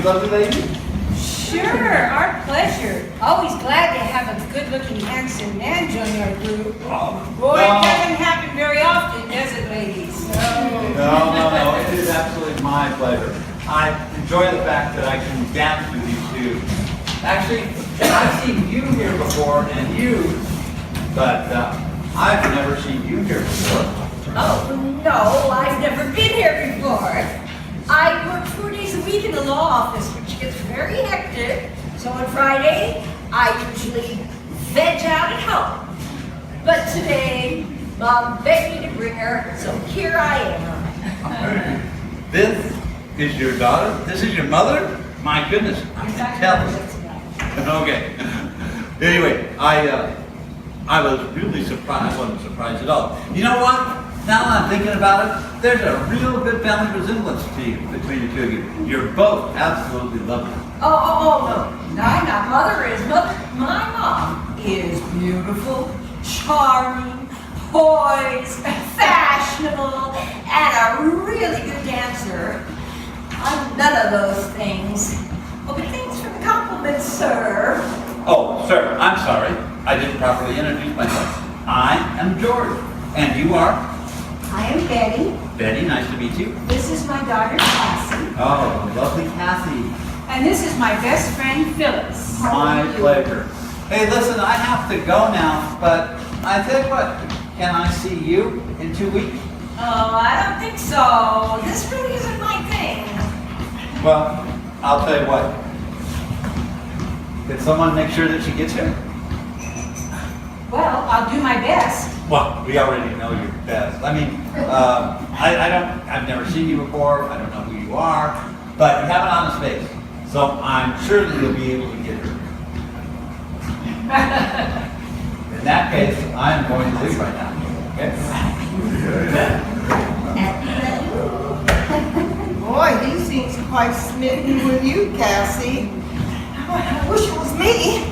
lovely lady? Sure, our pleasure. Always glad to have a good-looking, handsome man join our group. Boy, it doesn't happen very often, does it, ladies? No. It is absolutely my pleasure. I enjoy the fact that I can dance with you two. Actually, I've seen you here before, and you, but I've never seen you here before. Oh, no, I've never been here before. I work 4 days a week in the law office, which gets very hectic. So on Friday, I usually veg out at home. But today, Mom begged me to bring her, so here I am. This is your daughter? This is your mother? My goodness, I can tell. Okay. Anyway, I was really surprised. I wasn't surprised at all. You know what? Now that I'm thinking about it, there's a real good family resemblance to you, between the two of you. You're both absolutely lovely. No. My mom is beautiful, charming, poised, fashionable, and a really good dancer. I'm none of those things. Oh, but thanks for the compliment, sir. Oh, sir, I'm sorry. I didn't properly introduce myself. I am George, and you are? I am Betty. Betty, nice to meet you. This is my daughter, Cassie. Oh, lovely Cassie. And this is my best friend, Phyllis. My pleasure. Hey, listen, I have to go now, but I tell you what, can I see you in 2 weeks? Oh, I don't think so. This really isn't my thing. Well, I'll tell you what. Did someone make sure that she gets here? Well, I'll do my best. Well, we already know you're best. I mean, I've never seen you before. I don't know who you are, but you have an honest face. So I'm sure that you'll be able to get her. In that case, I'm going to leave right now. Okay? Boy, he seems quite smitten with you, Cassie. I wish it was me.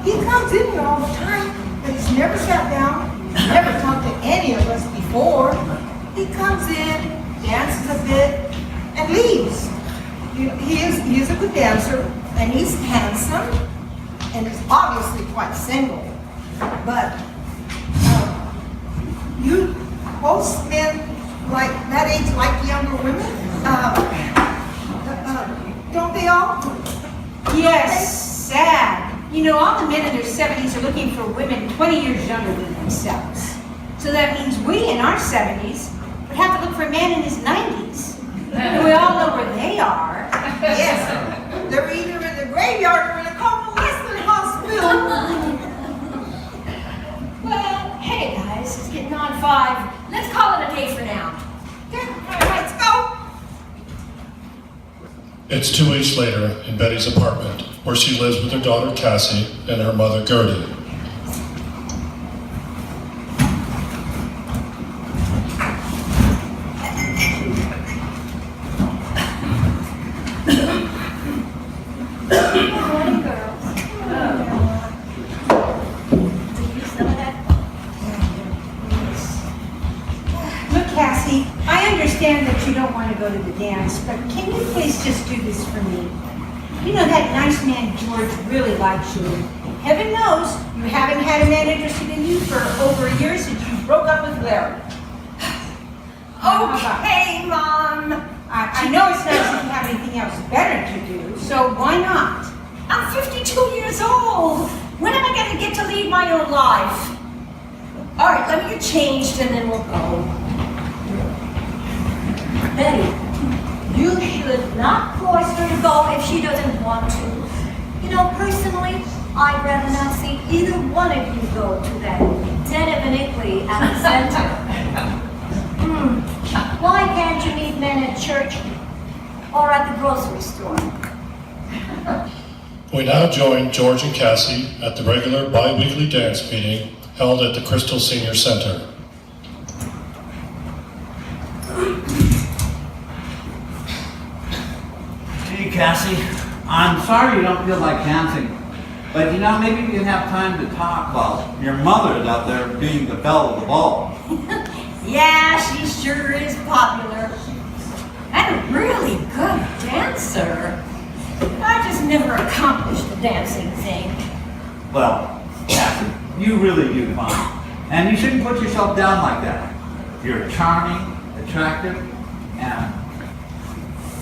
He comes in here all the time, but he's never sat down, never talked to any of us before. He comes in, dances a bit, and leaves. He is a good dancer, and he's handsome, and is obviously quite single. But you most men like that age like younger women? Don't they all? Yes, sad. You know, all the men in their 70s are looking for women 20 years younger than themselves. So that means we in our 70s would have to look for a man in his 90s. And we all know where they are. Yes, they're either in the graveyard or in a convalescent hospital. Well, hey guys, it's getting on 5. Let's call it a day for now. Okay, let's go. It's 2 weeks later in Betty's apartment, where she lives with her daughter Cassie and her mother Gertie. Good morning, girls. Look, Cassie, I understand that you don't want to go to the dance, but can you please just do this for me? You know, that nice man George really likes you. Heaven knows you haven't had a man interested in you for over a year since you broke up with Larry. Okay, Mom. I know it's nice if you have anything else better to do, so why not? I'm 52 years old. When am I going to get to lead my own life? All right, let me get changed and then we'll go. Betty, you should not force her to go if she doesn't want to. You know, personally, I'd rather not see either one of you go to that den of iniquity at the center. Why can't you meet men at church or at the grocery store? We now join George and Cassie at the regular bi-weekly dance meeting held at the Crystal Senior Center. Hey, Cassie. I'm sorry you don't feel like dancing, but you know, maybe we can have time to talk while your mother is out there being the belle of the ball. Yeah, she sure is popular. And really good dancer. I just never accomplished the dancing thing. Well, Cassie, you really do fine. And you shouldn't put yourself down like that. You're charming, attractive, and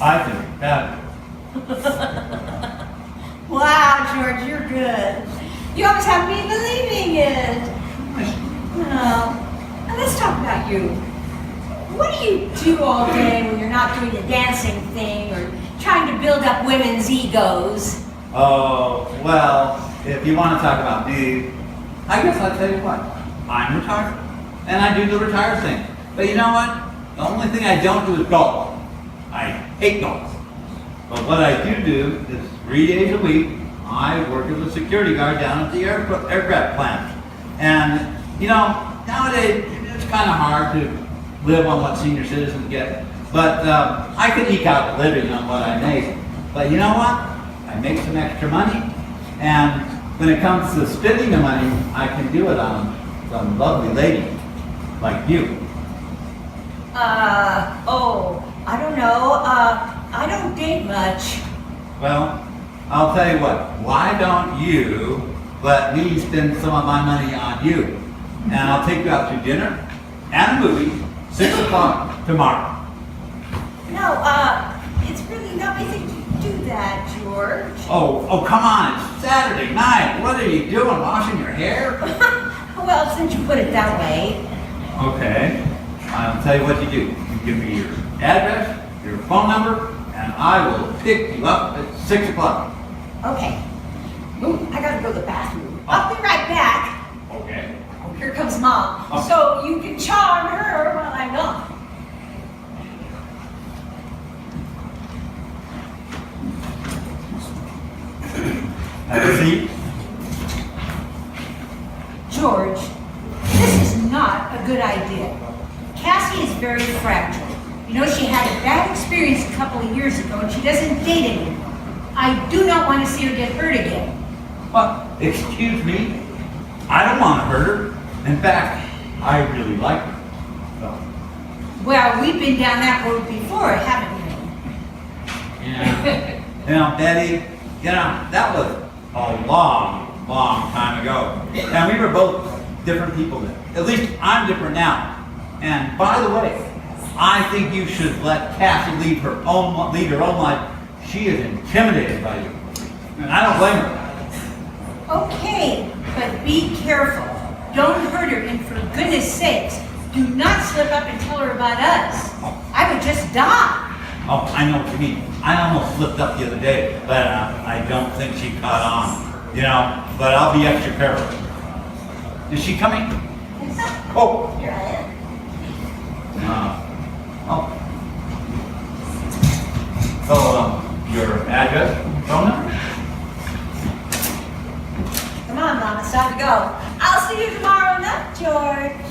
I think fabulous. Wow, George, you're good. You always have me believing it. Well, now let's talk about you. What do you do all day when you're not doing the dancing thing or trying to build up women's egos? Oh, well, if you want to talk about me, I guess I'll tell you what. I'm retired, and I do the retired thing. But you know what? The only thing I don't do is golf. I hate golf. But what I do is 3 days a week, I work as a security guard down at the aircraft plant. And, you know, nowadays, it's kind of hard to live on what senior citizens get. But I can eke out a living on what I make. But you know what? I make some extra money. And when it comes to spending the money, I can do it on some lovely lady like you. I don't know. I don't date much. Well, I'll tell you what. Why don't you let me spend some of my money on you? And I'll take you out to dinner and a movie, 6 o'clock tomorrow. No, it's really not my thing to do that, George. Oh, come on. It's Saturday night. What are you doing? Washing your hair? Well, since you put it that way. Okay. I'll tell you what you do. You give me your address, your phone number, and I will pick you up at 6 o'clock. Okay. Ooh, I gotta go to the bathroom. I'll be right back. Okay. Oh, here comes Mom. Oh. So you can charm her while I'm gone. Have a seat. George, this is not a good idea. Cassie is very fragile. You know, she had a bad experience a couple of years ago and she doesn't date anymore. I do not want to see her get hurt again. What? Excuse me? I don't want to hurt her. In fact, I really like her. So, Well, we've been down that road before, haven't we? yeah. You know, Betty, you know, that was a long time ago. And we were both different people then. At least I'm different now. And by the way, I think you should let Cassie lead her own life. She is intimidated by you. And I don't blame her. Okay, but be careful. Don't hurt her, and for goodness sakes, do not slip up and tell her about us. I would just die. Oh, I know what you mean. I almost slipped up the other day, but I don't think she caught on. You know, but I'll be extra careful. Is she coming? Oh. Here I am. So, your address, phone number? Come on, Mom, it's time to go. I'll see you tomorrow night, George.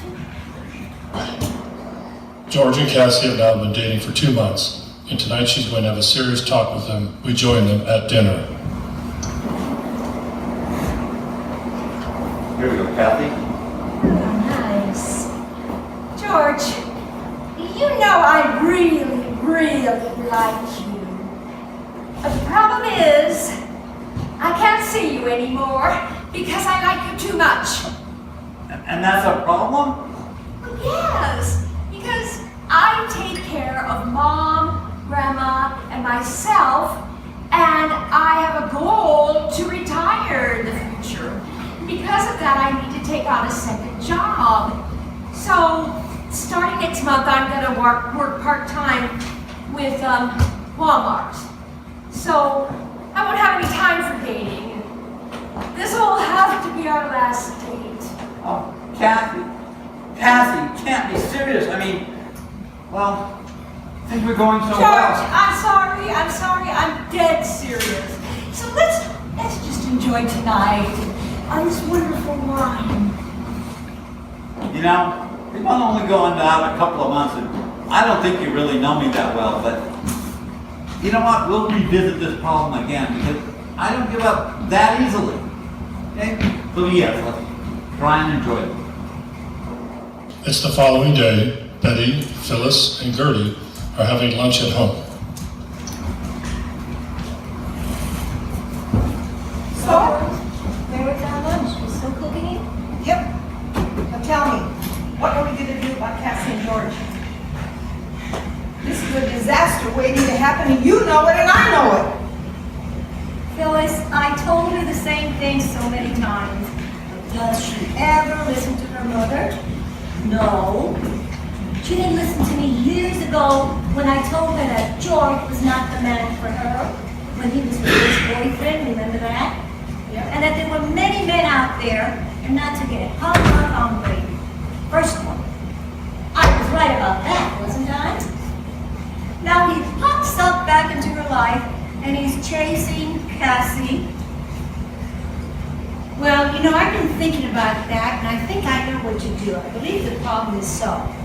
George and Cassie have now been dating for 2 months, and tonight she's going to have a serious talk with him. We join them at dinner. Here we go, Kathy. Nice. George, you know I really like you. But the problem is, I can't see you anymore because I like you too much. And that's a problem? Well, yes, because I take care of Mom, Grandma, and myself, and I have a goal to retire in the future. Because of that, I need to take on a second job. So, starting next month, I'm gonna work part-time with Walmart. So, I won't have any time for dating. This will have to be our last date. Oh, Cassie, you can't be serious. I mean, well, things were going so George, well. I'm sorry, I'm dead serious. So let's just enjoy tonight on this wonderful wine. You know, we've only gone out a couple of months, and I don't think you really know me that well, but you know what? We'll revisit this problem again because I don't give up that easily. Okay? So yes, let's try and enjoy it. It's the following day. Betty, Phyllis, and Gertie are having lunch at home. disaster waiting to happen, and you know it, and I know it. Phyllis, I told her the same thing so many times. But does she ever listen to her mother? No. She didn't listen to me years ago when I told her that George was not the man for her, when he was with his boyfriend, remember that? Yeah. And that there were many men out there, and not to get hung or hungry. First one. I was right about that, wasn't I? Now he pops up back into her life, and he's chasing Cassie. Well, you know, I've been thinking about that, and I think I know what to do. I believe the problem is solved.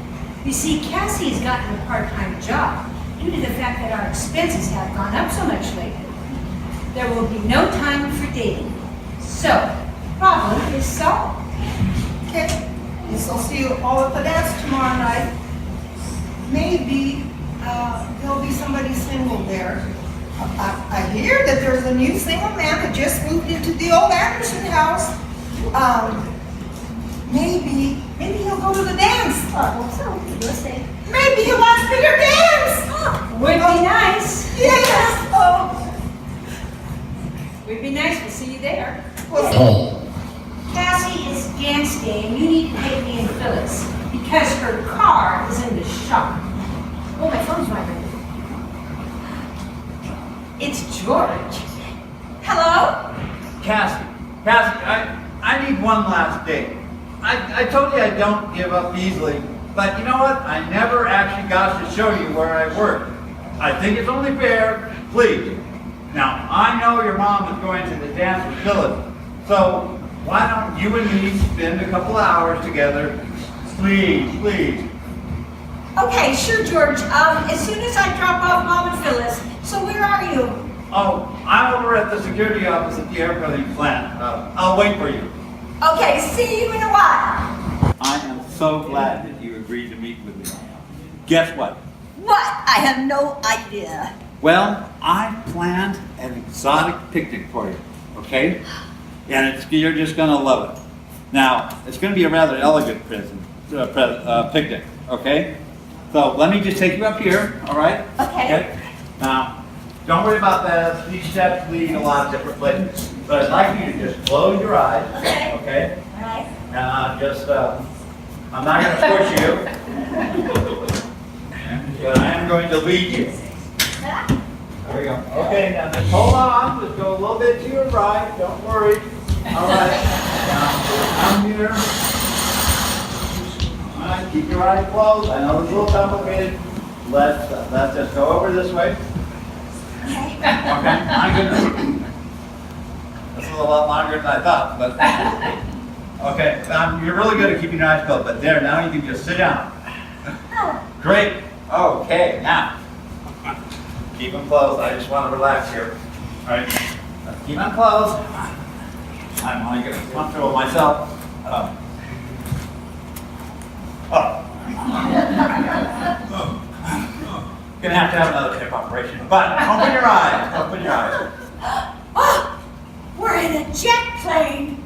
You see, Cassie has gotten a part-time job due to the fact that our expenses have gone up so much lately. There will be no time for dating. So, problem is solved. Okay, guess I'll see you all at the dance tomorrow night. Maybe there'll be somebody single there. I hear that there's a new single man that just moved into the old Anderson house. Maybe he'll go to the dance. I hope so. You'll say. Maybe he wants me to dance. Would be nice. Yes. Oh. Would be nice to see you there. Well, Home. Cassie, it's dance day, and you need to take me and Phyllis because her car is in the shop. Oh, my phone's vibrating. It's George. Hello? Cassie, I need one last date. I told you I don't give up easily, but you know what? I never actually got to show you where I work. I think it's only fair, please. Now, I know your mom is going to the dance with Phyllis, so why don't you and me spend a couple hours together? Please, please. Okay, sure, George. As soon as I drop off Mom and Phyllis, so where are you? Oh, I'm over at the security office at the airplane plant. I'll wait for you. Okay, see you in a while. I am so glad that you agreed to meet with me. Guess what? What? I have no idea. Well, I planned an exotic picnic for you, okay? And you're just gonna love it. Now, it's gonna be a rather elegant picnic, okay? So let me just take you up here, all right? Okay. Now, don't worry about that. These steps lead a lot of different places. But I'd like you to just close your eyes, okay? All right. And I'm not gonna push you. But I am going to lead you. There we go. Okay, now just hold on. Just go a little bit to your right. Don't worry. All right. Now, come here. All right, keep your eyes closed. I know it's a little complicated. Let's just go over this way. Okay. My goodness. This is a lot longer than I thought, but okay. You're really good at keeping your eyes closed. But there, now you can just sit down. Great. Okay, now keep them closed. I just want to relax here. All right. Keep them closed. I'm only going to comfortable myself. Gonna have to have another hip operation. But open your eyes. Open your eyes. Oh, we're in a jet plane.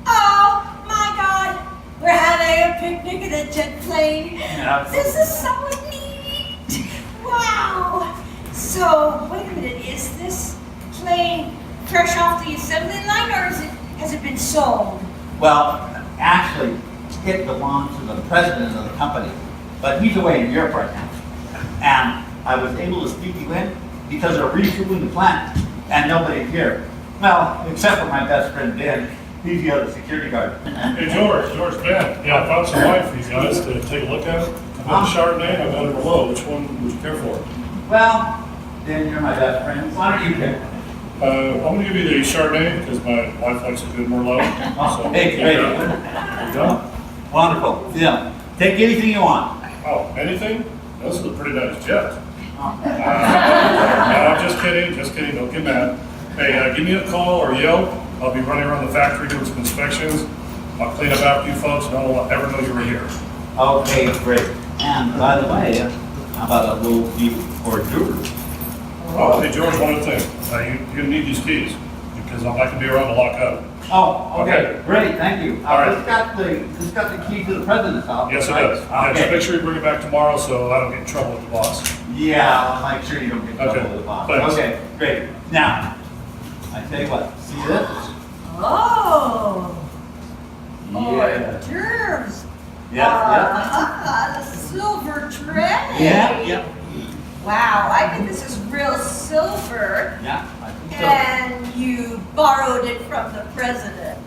Oh my God, we're having a picnic in a jet plane. Yeah. This is so neat. Wow. So, wait a minute, is this plane fresh off the assembly line or has it been sold? Well, actually, it belongs to the president of the company, but he's away in Europe right now. And I was able to sneak you in because they're retooling the plant, and nobody's here. Well, except for my best friend Ben. He's the other security guard. Hey, George, Ben. Yeah, I found some wine for you guys to take a look at. I've got a Chardonnay and I've got a Merlot. Which one would you care for? Well, then you're my best friend. Why don't you pick? I'm going to give you the Chardonnay because my wife likes a good Merlot. Oh, hey, great. There you go. Wonderful. Yeah. Take anything you want. Oh, anything? This is a pretty nice jet. No, just kidding, don't get mad. Hey, give me a call or yell. I'll be running around the factory doing some inspections. I'll clean up after you folks, no one will ever know you were here. Okay, great. And by the way, how about a little deep hors d'oeuvre? Oh, hey George, one other thing. You're gonna need these keys because I'm not gonna be around to lock up. Oh, okay, Okay. great, thank you. All right. This got the key to the president's office. Yes, it right? does. Yeah, Okay. just make sure you bring it back tomorrow so I don't get in trouble with the boss. Yeah, I'll make sure you don't get in trouble Okay, with the boss. thanks. Okay, great. Now, I tell you what, see this? Oh, Yeah. hors d'oeuvres. Yeah, The silver tray. yeah. Yeah, Wow, I think this is real silver. yeah. I think so. And you borrowed it from the president.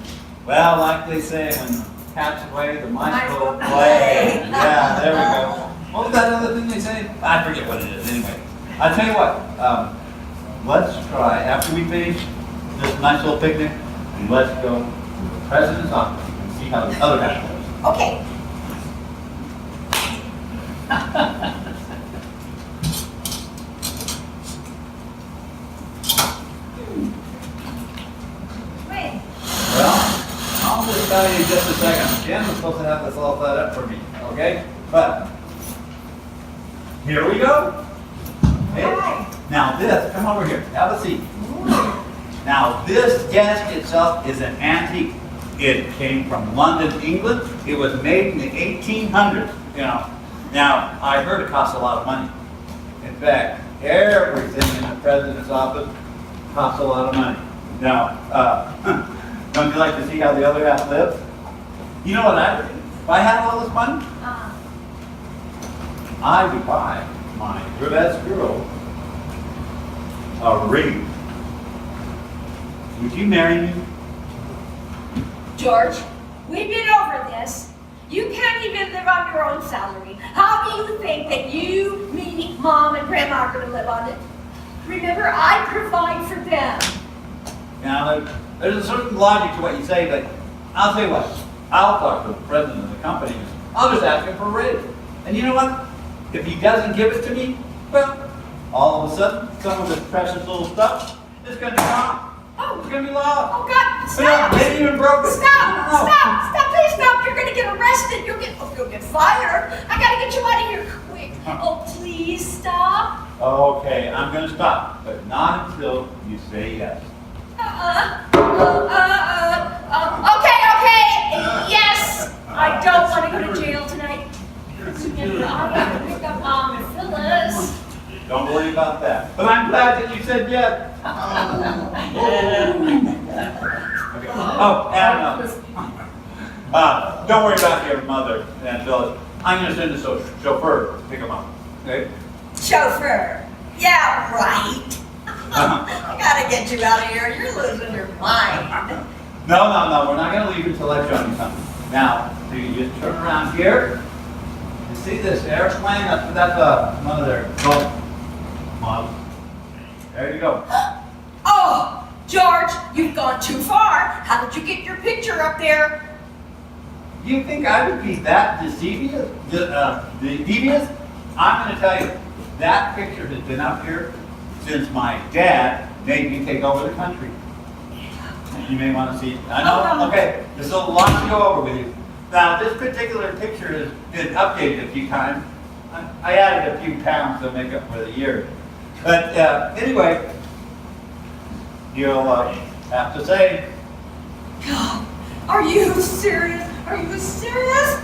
Well, like they say, when the cat's away, the mice Mice will will play. play. Yeah, there we go. What was that other thing they say? I forget what it is, anyway. I'll tell you what, let's try, after we finish this nice little picnic, let's go to the president's office and see how the other guy goes. Okay. Wait. Well, I'll just tell you in just a second. Jen was supposed to have this all set up for me, okay? But, here we go. Okay? Hi. Now this, come over here, have a seat. Now this desk itself is an antique. It came from London, England. It was made in the 1800s, you know. Now, I heard it costs a lot of money. In fact, everything in the president's office costs a lot of money. Now, don't you like to see how the other half lives? You know what I would do? If I had all this money, I would buy my good-ass girl a ring. Would you marry me? George, we've been over this. You can't even live on your own salary. How do you think that you, me, Mom, and Grandma are going to live on it? Remember, I provide for them. Now, there's a certain logic to what you say, but I'll tell you what. I'll talk to the president of the company. I'll just ask him for a raise. And you know what? If he doesn't give it to me, well, all of a sudden, some of this precious little stuff is going to be gone. Oh. It's going to be lost. Oh, God, Yeah, stop. maybe even broken. Stop, No. stop, please stop. You're going to get arrested. You'll get fired. I got to get you out of here quick. Oh, please stop. Okay, I'm going to stop, but not until you say yes. Okay. Yes. I don't want to go to jail tonight. Remember, I have to pick up Mom and Phyllis. Don't worry about that. But I'm glad that you said yes. Okay. Oh, and don't worry about your mother and Phyllis. I'm going to send the chauffeur to pick them up. Okay? Chauffeur. Yeah, right. I gotta get you out of here. You're losing your mind. No. We're not going to leave until I show you something. Now, so you just turn around here. You see this airplane? That's one of their boat models. There you go. Oh, George, you've gone too far. How did you get your picture up there? You think I would be that devious? Devious? I'm going to tell you, that picture has been up here since my dad made me take over the country. You may want to see it. I know, okay, there's a lot to go over with you. Now, this particular picture has been updated a few times. I added a few pounds to make up for the years. But anyway, you'll have to say, God, are you serious? Are you serious?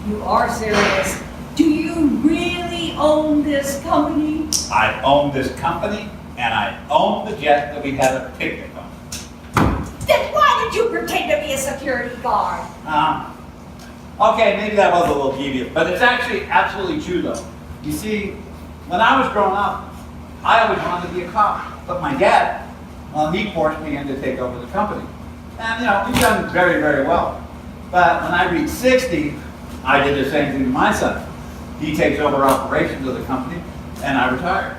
You are serious. Do you really own this company? I own this company, and I own the jet that we had a picnic on. Then why did you pretend to be a security guard? Okay, maybe that was a little devious, but it's actually absolutely true, though. You see, when I was growing up, I always wanted to be a cop, but my dad, well, he forced me in to take over the company. And, you know, we've done very, very well. But when I reached 60, I did the same thing to my son. He takes over operations of the company, and I retired.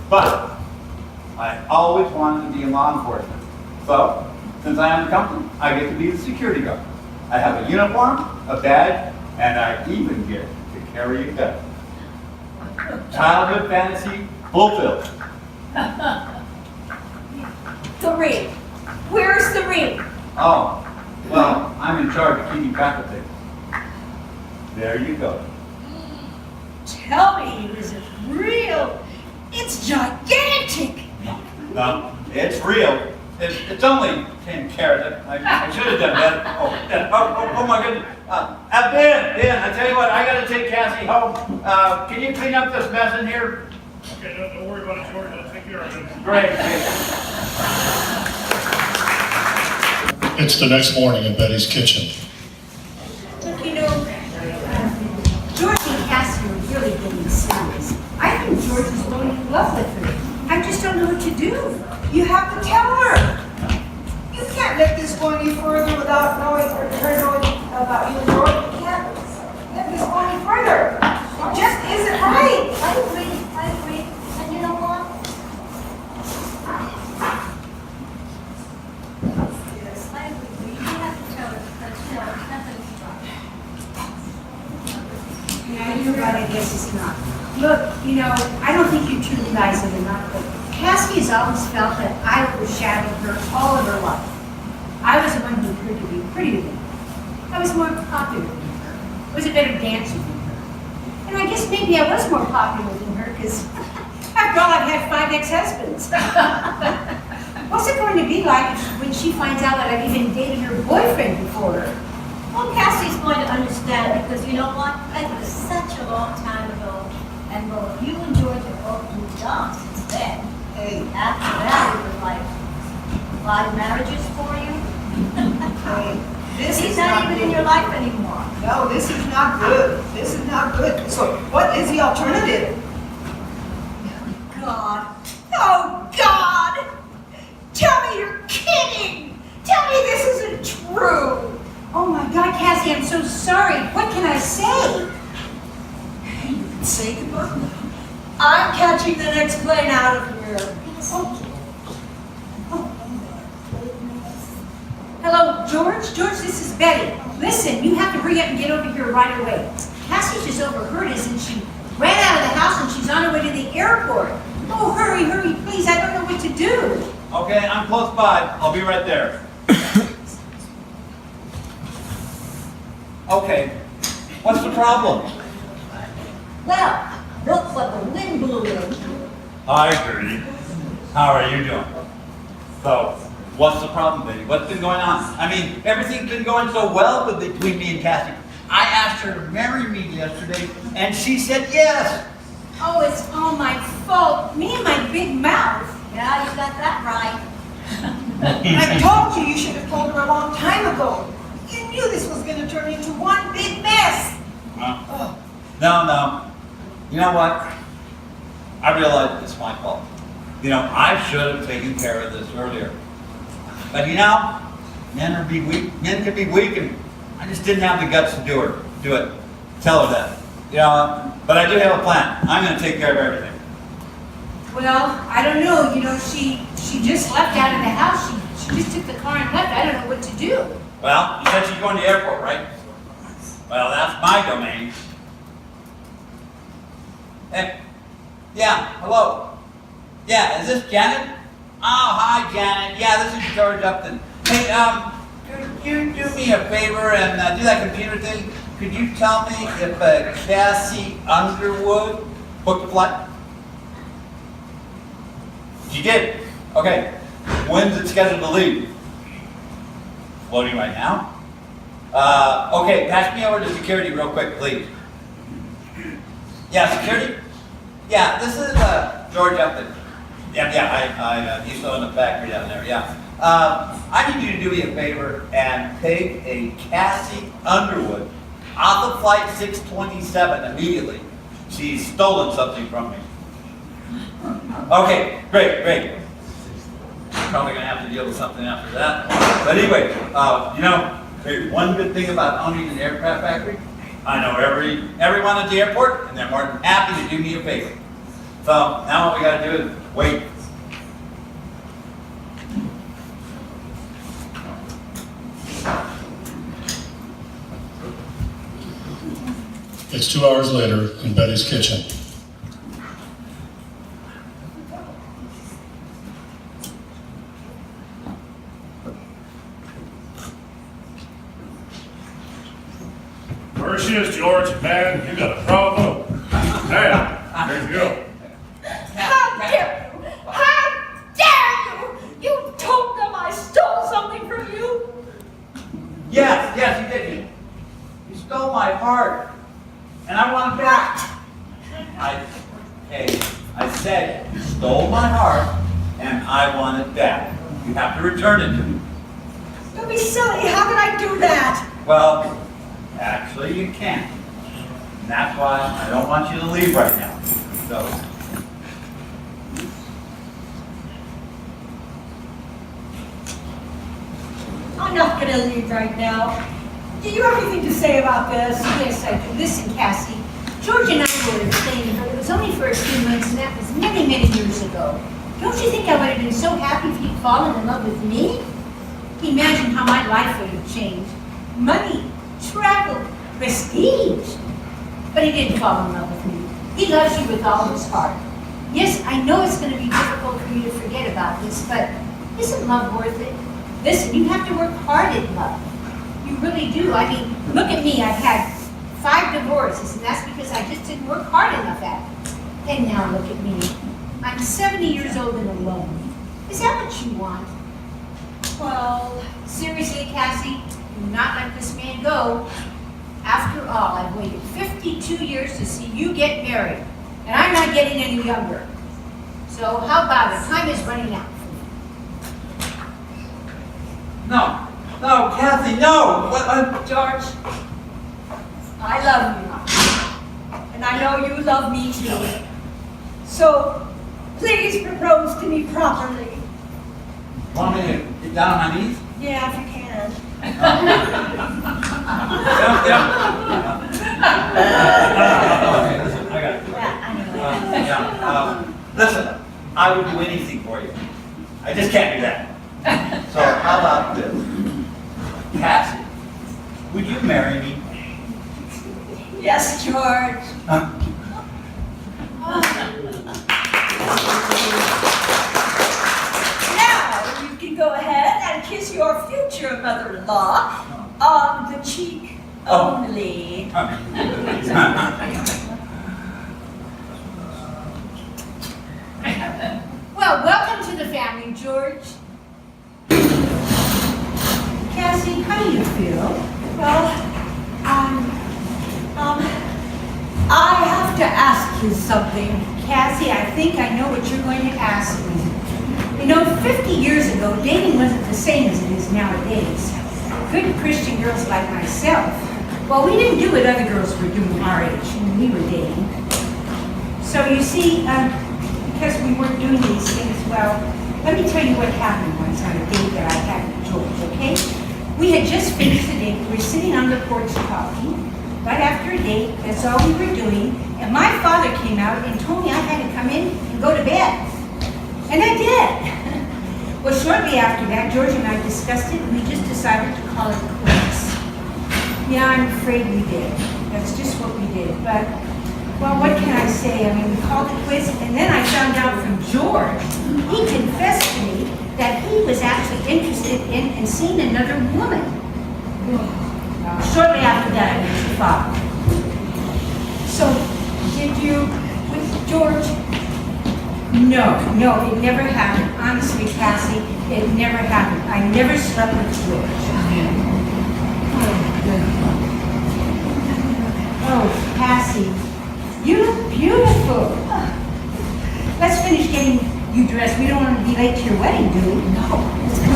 But I always wanted to be in law enforcement. So, since I own the company, I get to be the security guard. I have a uniform, a badge, and I even get to carry a gun. Childhood fantasy fulfilled. The ring. Where's the ring? Oh, well, I'm in charge of keeping track of things. There you go. Tell me, is it real? It's gigantic. No, it's real. It's only 10 carats. I should have done that. Oh my goodness. Ben, I tell you what, I gotta take Cassie home. Can you clean up this mess in here? Okay, don't worry about it, George. I'll take care of it. Great. It's the next morning in Betty's kitchen. Look, George and Cassie are really getting serious. I think George is going in love with her. I just don't know what to do. You have to tell her. You can't let this go any further without knowing her knowing about you and George. You can't let this go any further. It just isn't right. I agree. And you know what? Yes, I agree. You have to tell her that, nothing's right. Yeah, you're right, I guess it's not. Look, I don't think you two guys are enough, but Cassie has always felt that I overshadowed her all of her life. I was the one who appeared to be prettier than her. I was more popular than her. Was a better dancer than her. And I guess maybe I was more popular than her, because after all, I've had 5 ex-husbands. What's it going to be like when she finds out that I've even dated her boyfriend before her? Well, Cassie's going to understand because you know what? It was such a long time ago. And both you and George have both moved on since then. Hey, After that, it was like 5 marriages for you. this He's is not even in your life anymore. No, this is not good. This is not good. So, what is the alternative? God. Oh, God! Tell me you're kidding! Tell me this isn't true! Oh my God, Cassie, I'm so sorry. What can I say? Say goodbye. I'm catching the next plane out of here. Hello, George? George, this is Betty. Listen, you have to hurry up and get over here right away. Cassie just overheard us and she ran out of the house and she's on her way to the airport. Oh, hurry, please. I don't know what to do. Okay, I'm close by. I'll be right there. Okay, what's the problem? Well, look what the wind blew in. Hi, Gertie. How are you doing? So, what's the problem, baby? What's been going on? I mean, everything's been going so well between me and Cassie. I asked her to marry me yesterday, and she said yes. Oh, it's all my fault. Me and my big mouth. Yeah, you got that right. I told you should have told her a long time ago. You knew this was going to turn into one big mess. No. You know what? I realize it's my fault. I should have taken care of this earlier. But men can be weak, and I just didn't have the guts to do it. Tell her that. But I do have a plan. I'm going to take care of everything. Well, I don't know. She just left out of the house. She just took the car and left. I don't know what to do. Well, you said she's going to the airport, right? Well, that's my domain. Hey, yeah, hello. Yeah, is this Janet? Oh, hi, Janet. Yeah, this is George Upton. Hey, could you do me a favor and do that computer thing? Could you tell me if Cassie Underwood booked a flight? She did. Okay. When's it scheduled to leave? Loading right now. Okay, pass me over to security real quick, please. Yeah, security? Yeah, this is George Upton. Yeah, he's still in the factory down there, yeah. I need you to do me a favor and take a Cassie Underwood off of flight 627 immediately. She's stolen something from me. Okay, great. Probably gonna have to deal with something after that. But anyway, hey, one good thing about owning an aircraft factory, I know everyone at the airport, and they're more than happy to do me a favor. So now what we gotta do is wait. It's 2 hours later in Betty's kitchen. There she is, George. Man, you got a problem. Hey, there you go. How dare you! How dare you! You told them stole my heart, and I want it back. I said you stole my heart, and I want it back. You have to return it to me. Don't be silly. How can I do that? Well, actually you can't. And that's why I don't want you to leave right now. So, I'm not gonna leave right now. Do you have anything to say about this? Yes, I do. Listen, Cassie. George and I were dating, but it was only for a few months, and that was many, many years ago. Don't you think I would have been so happy if he'd fallen in love with me? Imagine how my life would have changed. Money, travel, prestige. But he didn't fall in love with me. He loves you with all his heart. Yes, I know it's going to be difficult for you to forget about this, but isn't love worth it? Listen, you have to work hard at love. You really do. I mean, look at me. I've had 5 divorces, and that's because I just didn't work hard enough at it. And now look at me. I'm 70 years old and alone. Is that what you want? Well, seriously, Cassie, do not let this man go. After all, I've waited 52 years to see you get married, and I'm not getting any younger. So how about it? Time is running out for me. no, Kathy, no. George, I love you. And I know you love me too. So, please propose to me properly. Want me to get down on my knees? Yeah, if you can. Yeah. Okay, listen, I got it. Listen, I would do anything for you. I just can't do that. So how about this? Cassie, would you marry me? Yes, George. Now, you can go ahead and kiss your future mother-in-law on the cheek only. Well, welcome to the family, George. Cassie, how do you feel? Well, I have to ask you something. Cassie, I think I know what you're going to ask me. You know, 50 years ago, dating wasn't the same as it is nowadays. Good Christian girls like myself, well, we didn't do what other girls were doing our age when we were dating. So you see, because we weren't doing these things, well, let me tell you what happened once on a date that I had with George, okay? We had just finished the date. We were sitting on the porch talking. Right after a date, that's all we were doing, and my father came out and told me I had to come in and go to bed. And I did. Well, shortly after that, George and I discussed it, and we just decided to call it quits. Yeah, I'm afraid we did. That's just what we did. But, well, what can I say? I mean, we called it quits, and then I found out from George, he confessed to me that he was actually interested in and seeing another woman. Shortly after that, I met your father. So, did you with George? No, it never happened. Honestly, Cassie, it never happened. I never slept with George. Oh, Cassie, you look beautiful. Let's finish getting you dressed. We don't want to be late to your wedding, do we? No, let's go.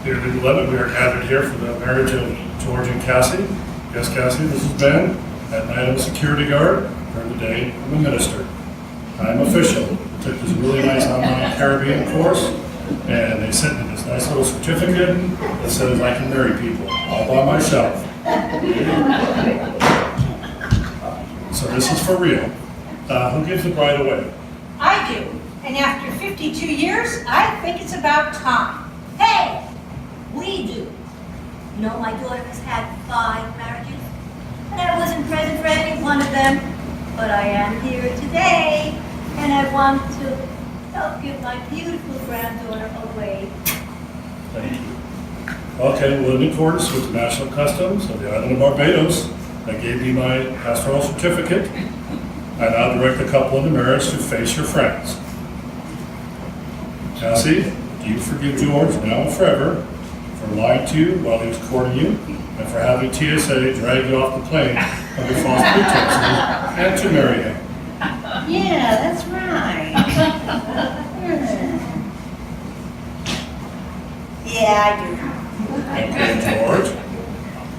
Dear beloved, we are gathered here for the marriage of George and Cassie. Yes, Cassie, this is Ben. At night I'm a security guard, during the day I'm a minister. I'm official. Took this really nice online Caribbean course, and they sent me this nice little certificate that says I can marry people all by myself. So this is for real. Who gives the bride away? I do. And after 52 years, I think it's about time. Hey, we do. You know, my daughter has had 5 marriages, and I wasn't present for any one of them. But I am here today, and I want to help give my beautiful granddaughter away. Thank you. Okay, well, in accordance with the national customs of the island of Barbados, I gave you my pastoral certificate. I now direct the couple in the marriage to face your friends. Cassie, do you forgive George now and forever for lying to you while he was courting you and for having TSA drag you off the plane under false pretenses and to marry him? Yeah, that's right. Yeah, I do. Okay, George,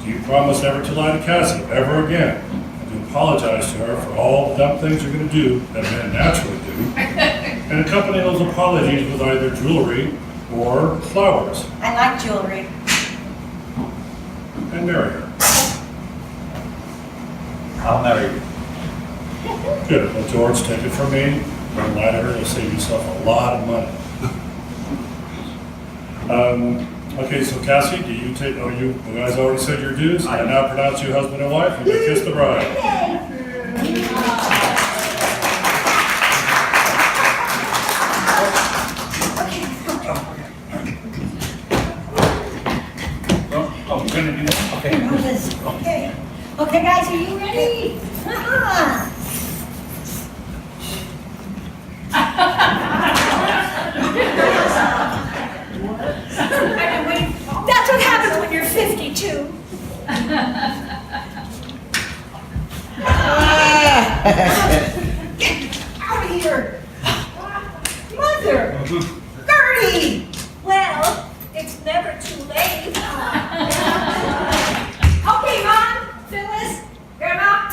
do you promise never to lie to Cassie ever again and to apologize to her for all the dumb things you're going to do that men naturally do and accompany those apologies with either jewelry or flowers I like jewelry. and marry her? I'll marry you. Good. Well, George, take it from me. Don't lie to her. You'll save yourself a lot of money. Okay, so Cassie, do you take, oh, you guys already said your dues? I now pronounce you husband and wife and you kiss the bride. Oh, we're gonna do that? Okay. Okay. Okay, guys, are you ready? That's what happens when you're 52. Get out of here! Mother! Gertie! Well, it's never too late. Okay, Mom, Phyllis, Grandma,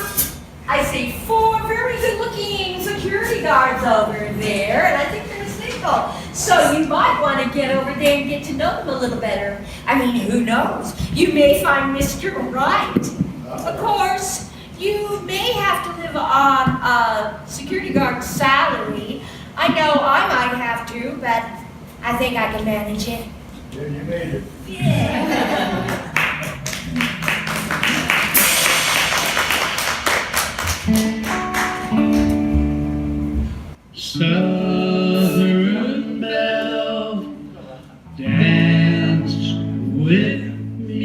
I see 4 very good-looking security guards over there, and I think they're single. So you might want to get over there and get to know them a little better. I mean, who knows? You may find Mr. Right. Of course, you may have to live on a security guard salary. I know I might have to, but I think I can manage it. Yeah, you made it. Yeah. Southern belle, dance with me.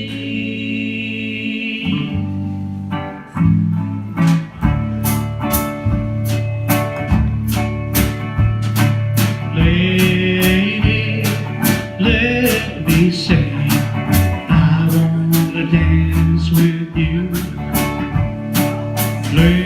Lady, let me say, I wanna dance with you. Lady,